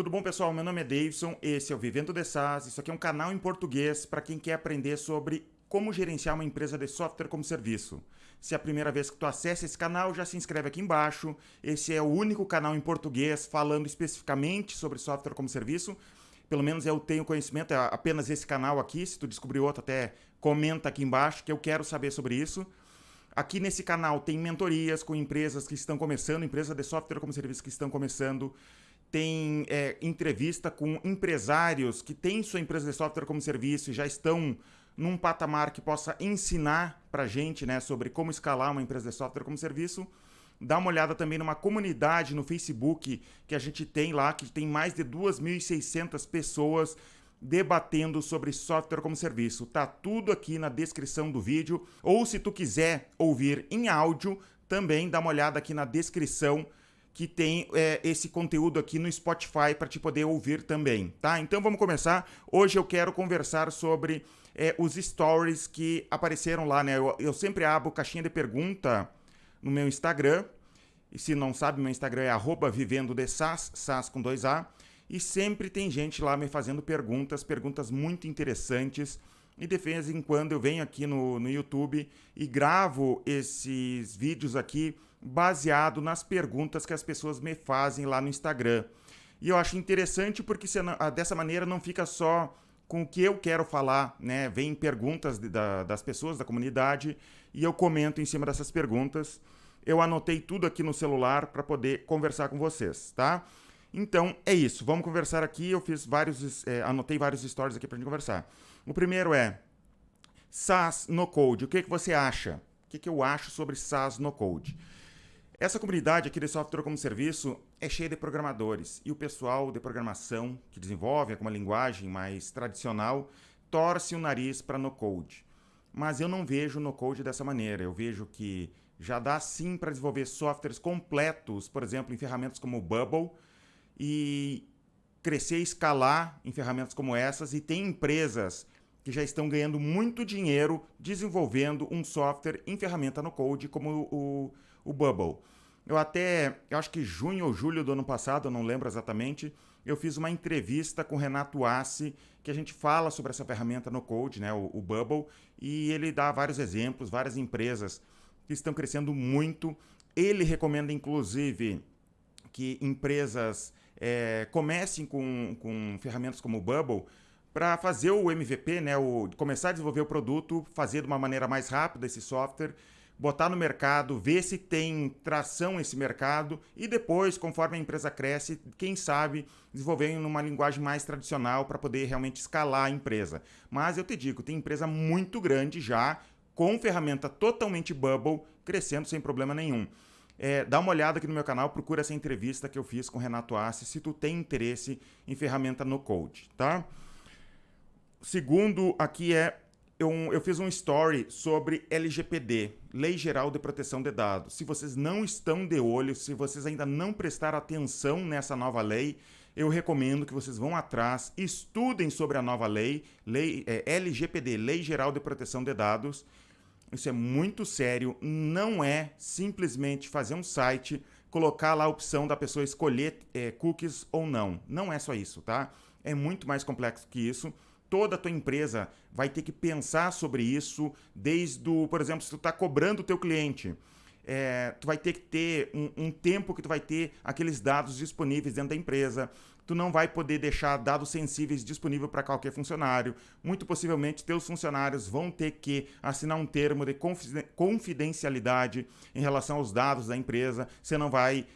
Tudo bom, pessoal? Meu nome é Davidson, esse é o Vivendo de SaaS. Isso aqui é um canal em português para quem quer aprender sobre como gerenciar uma empresa de software como serviço. Se é a primeira vez que tu acessa esse canal, já se inscreve aqui embaixo. Esse é o único canal em português falando especificamente sobre software como serviço. Pelo menos eu tenho conhecimento, é apenas esse canal aqui. Se tu descobrir outro, até comenta aqui embaixo que eu quero saber sobre isso. Aqui nesse canal tem mentorias com empresas que estão começando, empresas de software como serviço que estão começando. Tem entrevista com empresários que têm sua empresa de software como serviço e já estão num patamar que possa ensinar para a gente, né, sobre como escalar uma empresa de software como serviço. Dá uma olhada também numa comunidade no Facebook que a gente tem lá, que tem mais de 2.600 pessoas debatendo sobre software como serviço. Tá tudo aqui na descrição do vídeo, ou se tu quiser ouvir em áudio, também dá uma olhada aqui na descrição que tem esse conteúdo aqui no Spotify para te poder ouvir também, tá? Então vamos começar. Hoje eu quero conversar sobre os stories que apareceram lá, né? Eu sempre abro caixinha de pergunta no meu Instagram. E se não sabe, meu Instagram é @vivendodesas, SaaS com 2A. E sempre tem gente lá me fazendo perguntas muito interessantes. E de vez em quando eu venho aqui no YouTube e gravo esses vídeos aqui baseado nas perguntas que as pessoas me fazem lá no Instagram. E eu acho interessante porque dessa maneira não fica só com o que eu quero falar, né? Vem perguntas das pessoas da comunidade e eu comento em cima dessas perguntas. Eu anotei tudo aqui no celular para poder conversar com vocês, tá? Então é isso, vamos conversar aqui. Eu fiz anotei vários stories aqui para a gente conversar. O primeiro é SaaS no Code. O que você acha? O que eu acho sobre SaaS no Code? Essa comunidade aqui de software como serviço é cheia de programadores e o pessoal de programação que desenvolve com uma linguagem mais tradicional torce o nariz para no Code. Mas eu não vejo no Code dessa maneira. Eu vejo que já dá sim para desenvolver softwares completos, por exemplo, em ferramentas como o Bubble, e crescer e escalar em ferramentas como essas, e tem empresas que já estão ganhando muito dinheiro desenvolvendo um software em ferramenta no Code como o Bubble. Eu acho que junho ou julho do ano passado, eu não lembro exatamente, eu fiz uma entrevista com o Renato Assi, que a gente fala sobre essa ferramenta no Code, né, o Bubble, e ele dá vários exemplos, várias empresas que estão crescendo muito. Ele recomenda, inclusive, que empresas comecem com ferramentas como o Bubble para fazer o MVP, né, começar a desenvolver o produto, fazer de uma maneira mais rápida esse software, botar no mercado, ver se tem tração esse mercado e depois, conforme a empresa cresce, quem sabe desenvolver em uma linguagem mais tradicional para poder realmente escalar a empresa. Mas eu te digo, tem empresa muito grande já com ferramenta totalmente Bubble, crescendo sem problema nenhum. Dá uma olhada aqui no meu canal, procura essa entrevista que eu fiz com o Renato Assi, se tu tem interesse em ferramenta no Code, tá? Segundo aqui eu fiz um story sobre LGPD, Lei Geral de Proteção de Dados. Se vocês não estão de olho, se vocês ainda não prestaram atenção nessa nova lei, eu recomendo que vocês vão atrás, estudem sobre a nova lei LGPD, Lei Geral de Proteção de Dados. Isso é muito sério, não é simplesmente fazer um site, colocar lá a opção da pessoa escolher cookies ou não. Não é só isso, tá? É muito mais complexo que isso. Toda a tua empresa vai ter que pensar sobre isso, por exemplo, se tu está cobrando o teu cliente, tu vai ter que ter um tempo que tu vai ter aqueles dados disponíveis dentro da empresa. Tu não vai poder deixar dados sensíveis disponível para qualquer funcionário. Muito possivelmente, teus funcionários vão ter que assinar um termo de confidencialidade em relação aos dados da empresa. Você não vai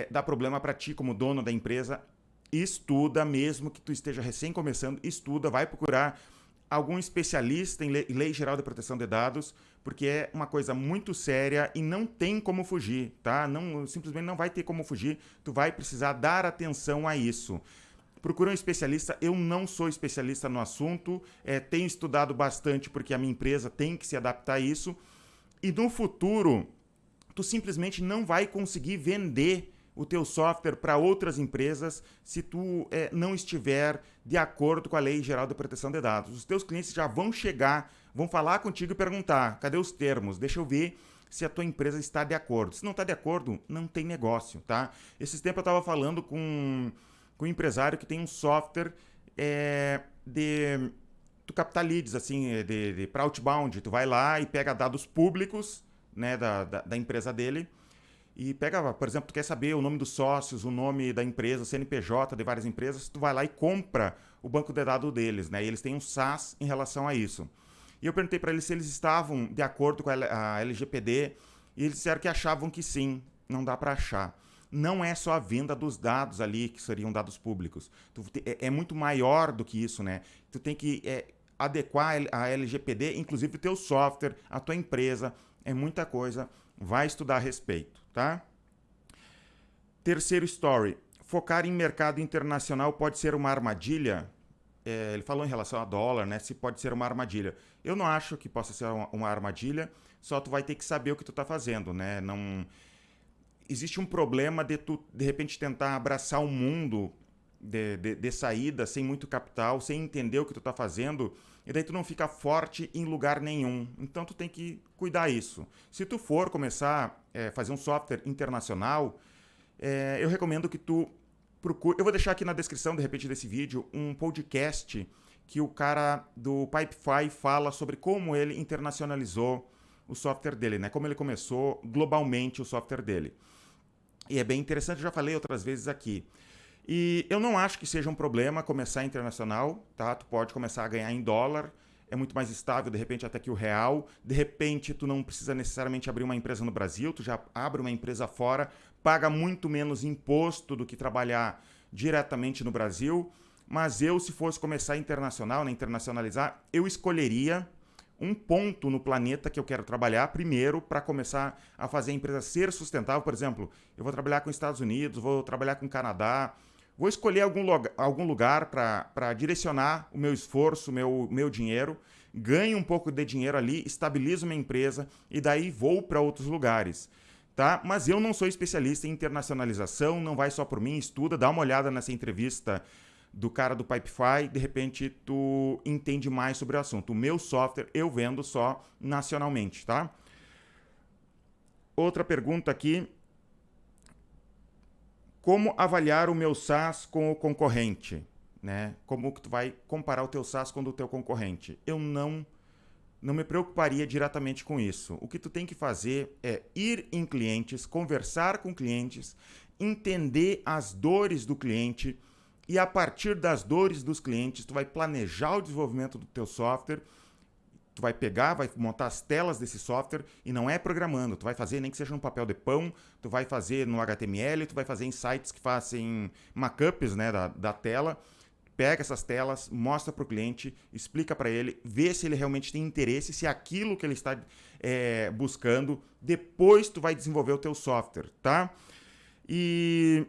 dar problema para ti como dono da empresa. Estuda, mesmo que tu esteja recém começando, estuda, vai procurar algum especialista em Lei Geral de Proteção de Dados, porque é uma coisa muito séria e não tem como fugir, tá? Simplesmente não vai ter como fugir, tu vai precisar dar atenção a isso. Procura um especialista. Eu não sou especialista no assunto, tenho estudado bastante porque a minha empresa tem que se adaptar a isso, e no futuro tu simplesmente não vai conseguir vender o teu software para outras empresas se tu não estiver de acordo com a Lei Geral de Proteção de Dados. Os teus clientes já vão chegar, vão falar contigo e perguntar, cadê os termos? Deixa eu ver se a tua empresa está de acordo. Se não está de acordo, não tem negócio, tá? Esses tempos eu estava falando com com um empresário que tem um software tu captar leads, assim, para outbound. Tu vai lá e pega dados públicos, né, da empresa dele e pega, por exemplo, tu quer saber o nome dos sócios, o nome da empresa, o CNPJ de várias empresas, tu vai lá e compra o banco de dados deles, né? E eles têm um SaaS em relação a isso. E eu perguntei para eles se eles estavam de acordo com a LGPD e eles disseram que achavam que sim, não dá para achar. Não é só a venda dos dados ali, que seriam dados públicos. É muito maior do que isso, né? Tu tem que adequar a LGPD, inclusive o teu software, a tua empresa, é muita coisa. Vai estudar a respeito, tá? Terceiro story. Focar em mercado internacional pode ser uma armadilha? Ele falou em relação a dólar, né? Se pode ser uma armadilha. Eu não acho que possa ser uma armadilha, só tu vai ter que saber o que tu tá fazendo, né? Não... Existe um problema de tu, de repente, tentar abraçar o mundo de saída, sem muito capital, sem entender o que tu tá fazendo, e daí tu não fica forte em lugar nenhum. Então tu tem que cuidar isso. Se tu for começar a fazer um software internacional, eu recomendo que tu procure... Eu vou deixar aqui na descrição, de repente, desse vídeo, um podcast que o cara do Pipefy fala sobre como ele internacionalizou o software dele, né? Como ele começou globalmente o software dele. E é bem interessante, eu já falei outras vezes aqui. E eu não acho que seja um problema começar internacional, tá? Tu pode começar a ganhar em dólar, é muito mais estável, de repente, até que o real. De repente, tu não precisa necessariamente abrir uma empresa no Brasil, tu já abre uma empresa fora, paga muito menos imposto do que trabalhar diretamente no Brasil. Mas eu, se fosse começar internacional, né, internacionalizar, eu escolheria um ponto no planeta que eu quero trabalhar primeiro para começar a fazer a empresa ser sustentável. Por exemplo, eu vou trabalhar com os Estados Unidos, vou trabalhar com o Canadá, vou escolher algum lugar para direcionar o meu esforço, o meu dinheiro, ganho um pouco de dinheiro ali, estabilizo minha empresa e daí vou para outros lugares. Tá? Mas eu não sou especialista em internacionalização, não vai só por mim, estuda, dá uma olhada nessa entrevista do cara do Pipefy, de repente tu entende mais sobre o assunto. O meu software eu vendo só nacionalmente, tá? Outra pergunta aqui. Como avaliar o meu SaaS com o concorrente? Né? Como que tu vai comparar o teu SaaS com o do teu concorrente? Eu não me preocuparia diretamente com isso. O que tu tem que fazer é ir em clientes, conversar com clientes, entender as dores do cliente, e a partir das dores dos clientes, tu vai planejar o desenvolvimento do teu software, tu vai pegar, vai montar as telas desse software e não é programando, tu vai fazer nem que seja no papel de pão, tu vai fazer no HTML, tu vai fazer em sites que fazem markups, né, da tela, pega essas telas, mostra para o cliente, explica para ele, vê se ele realmente tem interesse, se é aquilo que ele está buscando, depois tu vai desenvolver o teu software, tá? E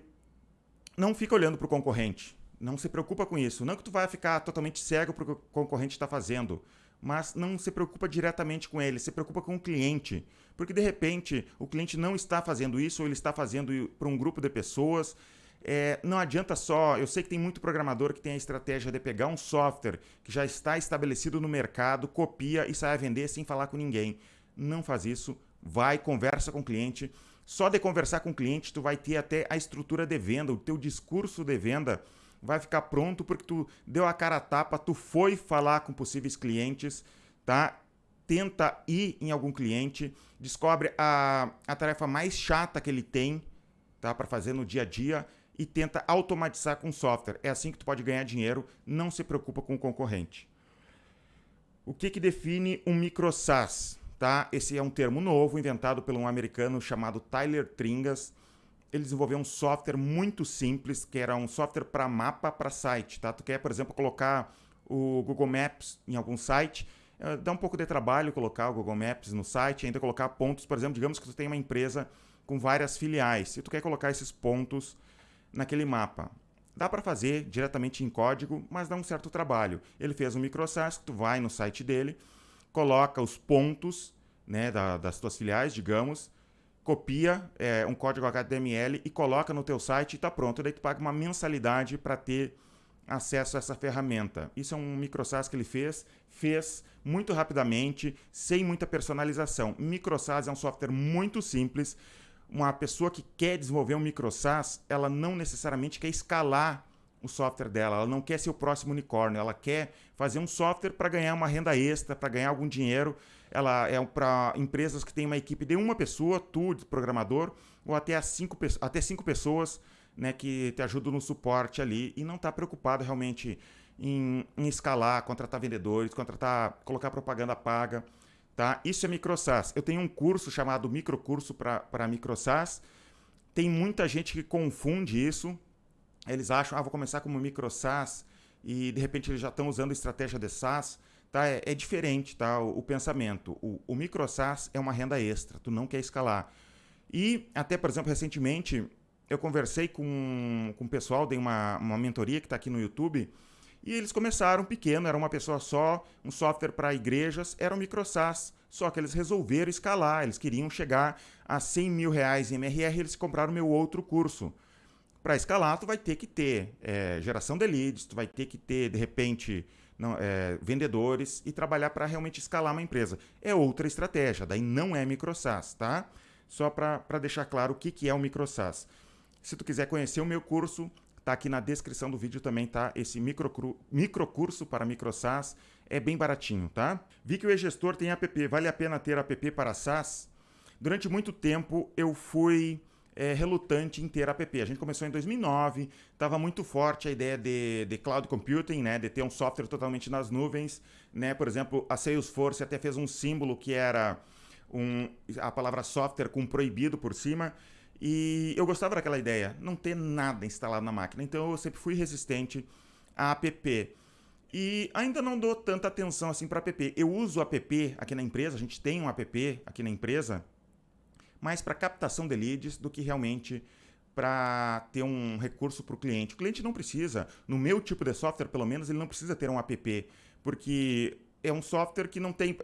não fica olhando para o concorrente. Não se preocupa com isso. Não que tu vai ficar totalmente cego para o que o concorrente está fazendo, mas não se preocupa diretamente com ele, se preocupa com o cliente. Porque, de repente, o cliente não está fazendo isso ou ele está fazendo para um grupo de pessoas. Não adianta só... Eu sei que tem muito programador que tem a estratégia de pegar um software que já está estabelecido no mercado, copia e sai a vender sem falar com ninguém. Não faz isso. Vai, conversa com o cliente. Só de conversar com o cliente, tu vai ter até a estrutura de venda, o teu discurso de venda vai ficar pronto porque tu deu a cara a tapa, tu foi falar com possíveis clientes, tá? Tenta ir em algum cliente, descobre a tarefa mais chata que ele tem, tá? Para fazer no dia a dia e tenta automatizar com software. É assim que tu pode ganhar dinheiro, não se preocupa com o concorrente. O que define um micro SaaS? Tá? Esse é um termo novo, inventado por um americano chamado Tyler Tringas. Ele desenvolveu um software muito simples, que era um software para mapa para site. Tá? Tu quer, por exemplo, colocar o Google Maps em algum site, dá um pouco de trabalho colocar o Google Maps no site, ainda colocar pontos, por exemplo, digamos que tu tem uma empresa com várias filiais, e tu quer colocar esses pontos naquele mapa. Dá para fazer diretamente em código, mas dá um certo trabalho. Ele fez um micro SaaS, tu vai no site dele, coloca os pontos, né, das tuas filiais, digamos, copia um código HTML e coloca no teu site e está pronto. Daí tu paga uma mensalidade para ter acesso a essa ferramenta. Isso é um micro SaaS que ele fez muito rapidamente, sem muita personalização. Micro SaaS é um software muito simples. Uma pessoa que quer desenvolver um micro SaaS, ela não necessariamente quer escalar o software dela, ela não quer ser o próximo unicórnio, ela quer fazer um software para ganhar uma renda extra, para ganhar algum dinheiro. Ela é para empresas que têm uma equipe de uma pessoa, tu, programador, ou até cinco pessoas, né, que te ajudam no suporte ali e não está preocupado realmente em escalar, contratar vendedores, colocar propaganda paga. Tá? Isso é microsas. Eu tenho um curso chamado Microcurso para microsas. Tem muita gente que confunde isso. Eles acham, vou começar como microsas e de repente eles já estão usando estratégia de SaaS. Tá? É diferente, tá? O pensamento. O microsas é uma renda extra, tu não quer escalar. E até, por exemplo, recentemente eu conversei com o pessoal, dei uma mentoria que está aqui no YouTube, e eles começaram pequeno, era uma pessoa só, um software para igrejas, era um microsas, só que eles resolveram escalar, eles queriam chegar a 100 mil reais em MRR, eles compraram meu outro curso. Para escalar, tu vai ter que ter geração de leads, tu vai ter que ter, de repente, vendedores e trabalhar para realmente escalar uma empresa. É outra estratégia, daí não é microsas, tá? Só para deixar claro o que é o microsas. Se tu quiser conhecer o meu curso, tá aqui na descrição do vídeo também, tá? Esse microcurso para microsas é bem baratinho, tá? Vi que o e-gestor tem app, vale a pena ter app para SaaS? Durante muito tempo eu fui relutante em ter app. A gente começou em 2009, estava muito forte a ideia de cloud computing, né? De ter um software totalmente nas nuvens, né? Por exemplo, a Salesforce até fez um símbolo que era a palavra software com proibido por cima. E eu gostava daquela ideia, não ter nada instalado na máquina. Então eu sempre fui resistente a app. E ainda não dou tanta atenção assim para app. Eu uso app aqui na empresa, a gente tem um app aqui na empresa, mais para captação de leads do que realmente para ter um recurso para o cliente. O cliente não precisa, no meu tipo de software pelo menos, ele não precisa ter um app, porque é um software que não tem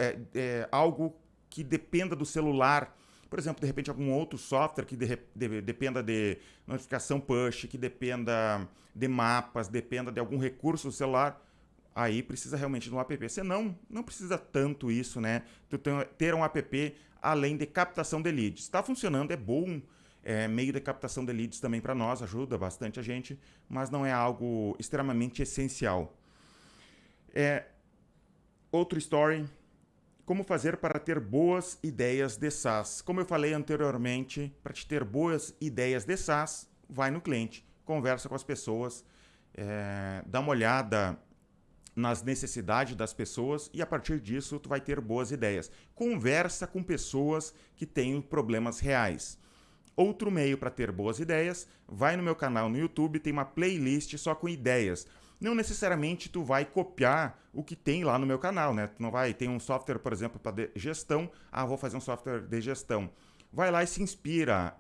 algo que dependa do celular. Por exemplo, de repente algum outro software que dependa de notificação push, que dependa de mapas, dependa de algum recurso do celular, aí precisa realmente de um app. Senão, não precisa tanto isso, né? Tu ter um app além de captação de leads. Está funcionando, é bom, meio de captação de leads também para nós, ajuda bastante a gente, mas não é algo extremamente essencial. Outro story. Como fazer para ter boas ideias de SaaS? Como eu falei anteriormente, para te ter boas ideias de SaaS, vai no cliente, conversa com as pessoas, dá uma olhada nas necessidades das pessoas e a partir disso tu vai ter boas ideias. Conversa com pessoas que têm problemas reais. Outro meio para ter boas ideias, vai no meu canal no YouTube, tem uma playlist só com ideias. Não necessariamente tu vai copiar o que tem lá no meu canal, né? Tu não vai, tem um software, por exemplo, para gestão, vou fazer um software de gestão. Vai lá e se inspira,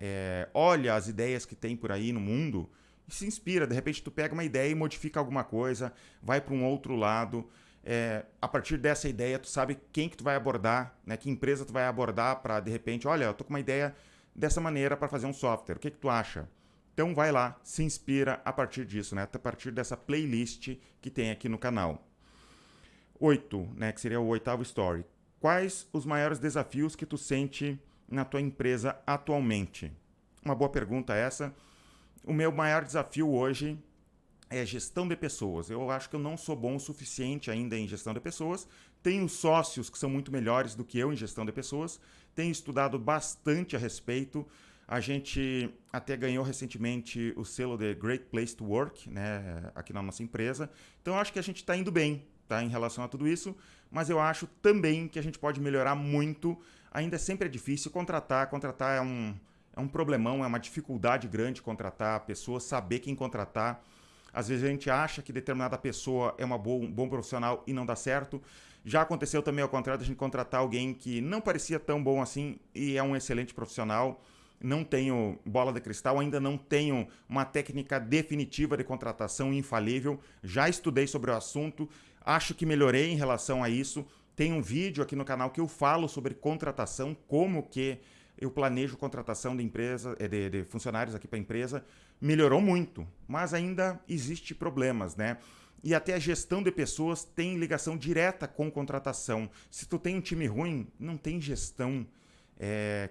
olha as ideias que tem por aí no mundo e se inspira. De repente tu pega uma ideia e modifica alguma coisa, vai para um outro lado. A partir dessa ideia tu sabe quem que tu vai abordar, né? Que empresa tu vai abordar para de repente, olha, eu tô com uma ideia dessa maneira para fazer um software, o que tu acha? Então vai lá, se inspira a partir disso, né? A partir dessa playlist que tem aqui no canal. 8, né? Que seria o oitavo story. Quais os maiores desafios que tu sente na tua empresa atualmente? Uma boa pergunta essa. O meu maior desafio hoje é gestão de pessoas. Eu acho que eu não sou bom o suficiente ainda em gestão de pessoas. Tenho sócios que são muito melhores do que eu em gestão de pessoas. Tenho estudado bastante a respeito. A gente até ganhou recentemente o selo de Great Place to Work, né, aqui na nossa empresa. Então, eu acho que a gente está indo bem, tá, em relação a tudo isso, mas eu acho também que a gente pode melhorar muito. Ainda sempre é difícil contratar é um problemão, é uma dificuldade grande contratar pessoas, saber quem contratar. Às vezes a gente acha que determinada pessoa é um bom profissional e não dá certo. Já aconteceu também ao contrário, de a gente contratar alguém que não parecia tão bom assim e é um excelente profissional. Não tenho bola de cristal, ainda não tenho uma técnica definitiva de contratação infalível. Já estudei sobre o assunto, acho que melhorei em relação a isso. Tem um vídeo aqui no canal que eu falo sobre contratação, como que eu planejo contratação de empresa, de funcionários aqui para a empresa. Melhorou muito, mas ainda existe problemas, né? E até a gestão de pessoas tem ligação direta com contratação. Se tu tem um time ruim, não tem gestão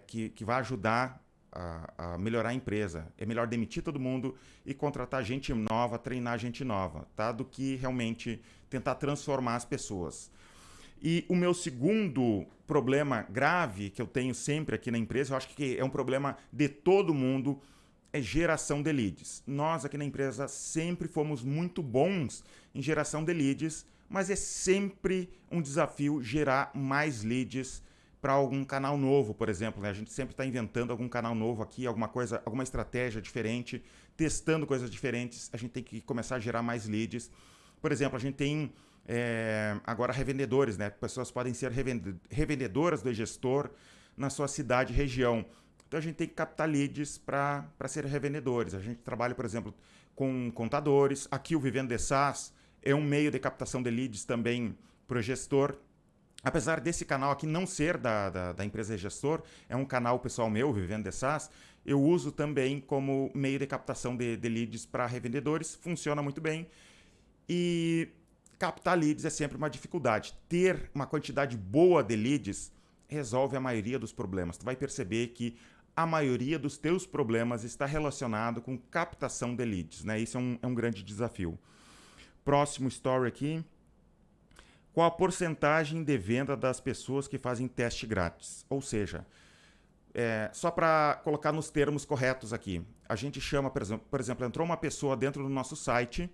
que vai ajudar a melhorar a empresa. É melhor demitir todo mundo e contratar gente nova, treinar gente nova, tá? Do que realmente tentar transformar as pessoas. E o meu segundo problema grave que eu tenho sempre aqui na empresa, eu acho que é um problema de todo mundo, é geração de leads. Nós aqui na empresa sempre fomos muito bons em geração de leads, mas é sempre um desafio gerar mais leads para algum canal novo, por exemplo, né? A gente sempre está inventando algum canal novo aqui, alguma coisa, alguma estratégia diferente, testando coisas diferentes. A gente tem que começar a gerar mais leads. Por exemplo, a gente tem agora revendedores, né? Pessoas podem ser revendedoras do gestor na sua cidade, região. Então a gente tem que captar leads para ser revendedores. A gente trabalha, por exemplo, com contadores. Aqui o Vivendo de SaaS é um meio de captação de leads também para o gestor. Apesar desse canal aqui não ser da empresa gestor, é um canal pessoal meu, Vivendo de SaaS, eu uso também como meio de captação de leads para revendedores. Funciona muito bem. E captar leads é sempre uma dificuldade. Ter uma quantidade boa de leads resolve a maioria dos problemas. Tu vai perceber que a maioria dos teus problemas está relacionado com captação de leads, né? Isso é um grande desafio. Próximo story aqui. Qual a porcentagem de venda das pessoas que fazem teste grátis? Ou seja, só para colocar nos termos corretos aqui, a gente chama, por exemplo, entrou uma pessoa dentro do nosso site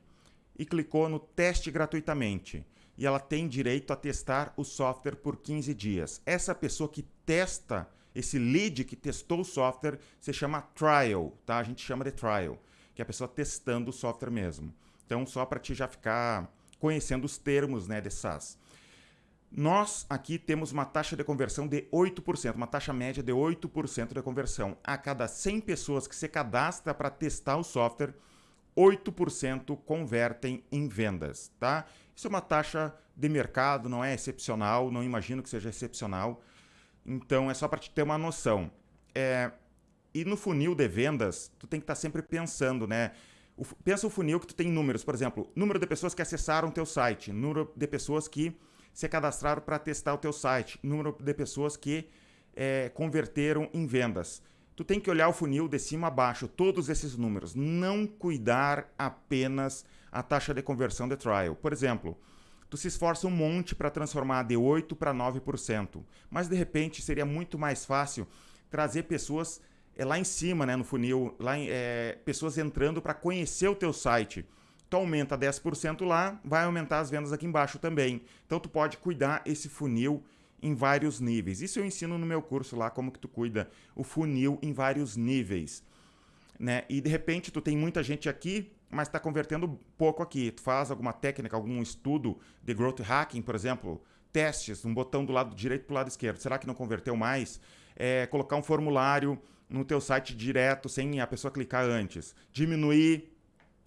e clicou no teste gratuitamente. E ela tem direito a testar o software por 15 dias. Essa pessoa que testa, esse lead que testou o software, se chama trial, tá? A gente chama de trial, que é a pessoa testando o software mesmo. Então, só para te já ficar conhecendo os termos, né, de SaaS. Nós aqui temos uma taxa de conversão de 8%, uma taxa média de 8% de conversão. A cada 100 pessoas que se cadastra para testar o software, 8% convertem em vendas, tá? Isso é uma taxa de mercado, não é excepcional, não imagino que seja excepcional. Então, é só para te ter uma noção. E no funil de vendas, tu tem que estar sempre pensando, né? Pensa o funil que tu tem números, por exemplo, número de pessoas que acessaram o teu site, número de pessoas que se cadastraram para testar o teu site, número de pessoas que converteram em vendas. Tu tem que olhar o funil de cima a baixo, todos esses números, não cuidar apenas a taxa de conversão de trial. Por exemplo, tu se esforça um monte para transformar de 8% para 9%, mas de repente seria muito mais fácil trazer pessoas lá em cima, né, no funil, pessoas entrando para conhecer o teu site. Tu aumenta 10% lá, vai aumentar as vendas aqui embaixo também. Então tu pode cuidar esse funil em vários níveis. Isso eu ensino no meu curso lá, como que tu cuida o funil em vários níveis, né? E de repente tu tem muita gente aqui, mas está convertendo pouco aqui. Tu faz alguma técnica, algum estudo de growth hacking, por exemplo, testes, um botão do lado direito para o lado esquerdo. Será que não converteu mais? Colocar um formulário no teu site direto, sem a pessoa clicar antes. Diminuir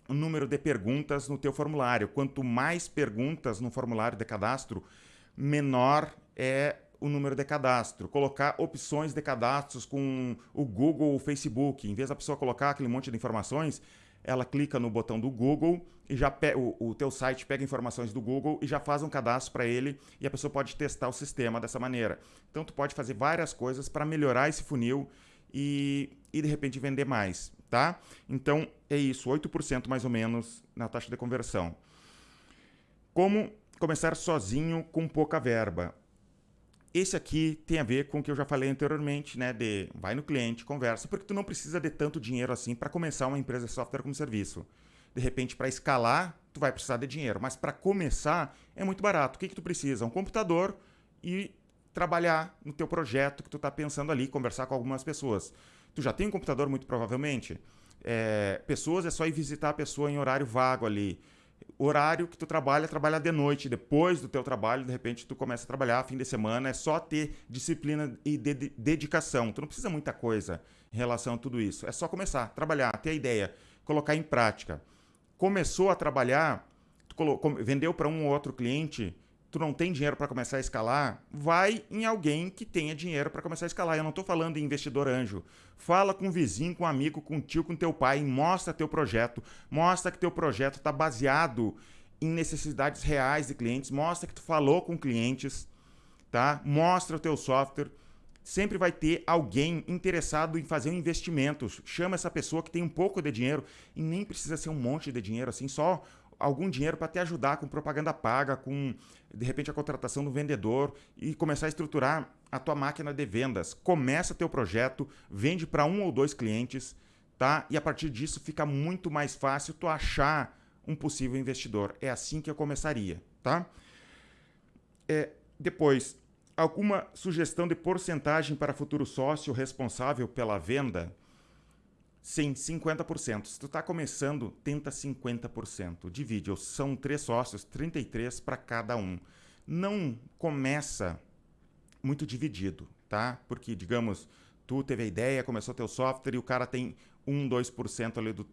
o número de perguntas no teu formulário. Quanto mais perguntas no formulário de cadastro, menor é o número de cadastro. Colocar opções de cadastros com o Google ou o Facebook. Em vez da pessoa colocar aquele monte de informações, ela clica no botão do Google e já o teu site pega informações do Google e já faz um cadastro para ele e a pessoa pode testar o sistema dessa maneira. Então, tu pode fazer várias coisas para melhorar esse funil e de repente vender mais, tá? Então, é isso, 8% mais ou menos na taxa de conversão. Como começar sozinho com pouca verba? Esse aqui tem a ver com o que eu já falei anteriormente, né? De vai no cliente, conversa, porque tu não precisa de tanto dinheiro assim para começar uma empresa de software como serviço. De repente, para escalar, tu vai precisar de dinheiro, mas para começar é muito barato. O que tu precisa? Um computador e trabalhar no teu projeto que tu está pensando ali, conversar com algumas pessoas. Tu já tem um computador muito provavelmente. Pessoas, é só ir visitar a pessoa em horário vago ali. Horário que tu trabalha de noite. Depois do teu trabalho, de repente, tu começa a trabalhar fim de semana. É só ter disciplina e dedicação. Tu não precisa muita coisa em relação a tudo isso. É só começar, trabalhar, ter a ideia, colocar em prática. Começou a trabalhar, vendeu para um ou outro cliente, tu não tem dinheiro para começar a escalar, vai em alguém que tenha dinheiro para começar a escalar. Eu não estou falando em investidor anjo. Fala com um vizinho, com um amigo, com um tio, com teu pai, mostra teu projeto, mostra que teu projeto está baseado em necessidades reais de clientes, mostra que tu falou com clientes, tá? Mostra o teu software, sempre vai ter alguém interessado em fazer um investimento. Chama essa pessoa que tem um pouco de dinheiro, e nem precisa ser um monte de dinheiro, assim, só algum dinheiro para te ajudar com propaganda paga, com, de repente, a contratação do vendedor e começar a estruturar a tua máquina de vendas. Começa teu projeto, vende para 1 ou 2 clientes, tá? E a partir disso fica muito mais fácil tu achar um possível investidor. É assim que eu começaria, tá? Depois, alguma sugestão de porcentagem para futuro sócio responsável pela venda? Sim, 50%. Se tu está começando, tenta 50%. Divide. São 3 sócios, 33 para cada um. Não começa muito dividido, tá? Porque, digamos, tu teve a ideia, começou teu software e o cara tem 1, 2% ali do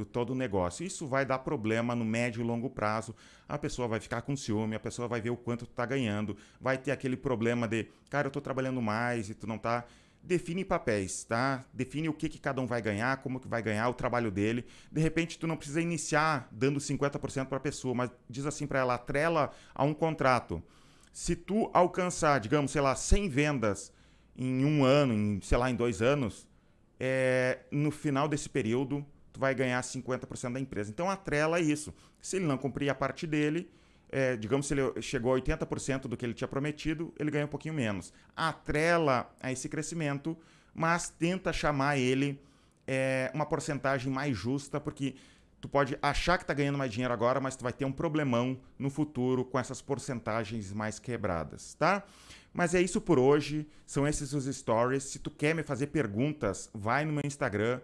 todo o negócio. Isso vai dar problema no médio e longo prazo. A pessoa vai ficar com ciúme, a pessoa vai ver o quanto tu tá ganhando, vai ter aquele problema de, cara, eu tô trabalhando mais e tu não tá. Define papéis, tá? Define o que cada um vai ganhar, como que vai ganhar, o trabalho dele. De repente, tu não precisa iniciar dando 50% para a pessoa, mas diz assim para ela, atrela a um contrato. Se tu alcançar, digamos, sei lá, 100 vendas em 1 ano, em 2 anos, no final desse período, tu vai ganhar 50% da empresa. Então, atrela isso. Se ele não cumprir a parte dele, digamos, se ele chegou a 80% do que ele tinha prometido, ele ganha um pouquinho menos. Atrela a esse crescimento, mas tenta chamar ele uma porcentagem mais justa, porque tu pode achar que está ganhando mais dinheiro agora, mas tu vai ter um problemão no futuro com essas porcentagens mais quebradas, tá? Mas é isso por hoje, são esses os stories. Se tu quer me fazer perguntas, vai no meu Instagram,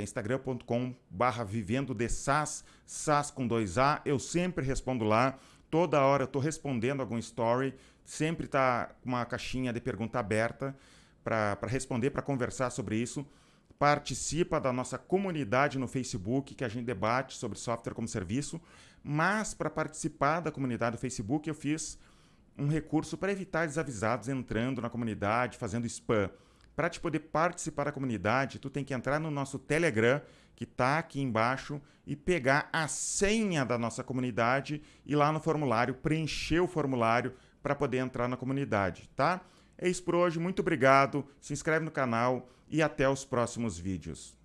instagram.com/vivendo de SaaS, SaaS com 2A. Eu sempre respondo lá, toda hora eu estou respondendo algum story, sempre está uma caixinha de pergunta aberta para responder, para conversar sobre isso. Participa da nossa comunidade no Facebook, que a gente debate sobre software como serviço. Mas para participar da comunidade do Facebook, eu fiz um recurso para evitar desavisados entrando na comunidade, fazendo spam. Para te poder participar da comunidade, tu tem que entrar no nosso Telegram, que está aqui embaixo, e pegar a senha da nossa comunidade e lá no formulário, preencher o formulário para poder entrar na comunidade, tá? É isso por hoje, muito obrigado, se inscreve no canal e até os próximos vídeos.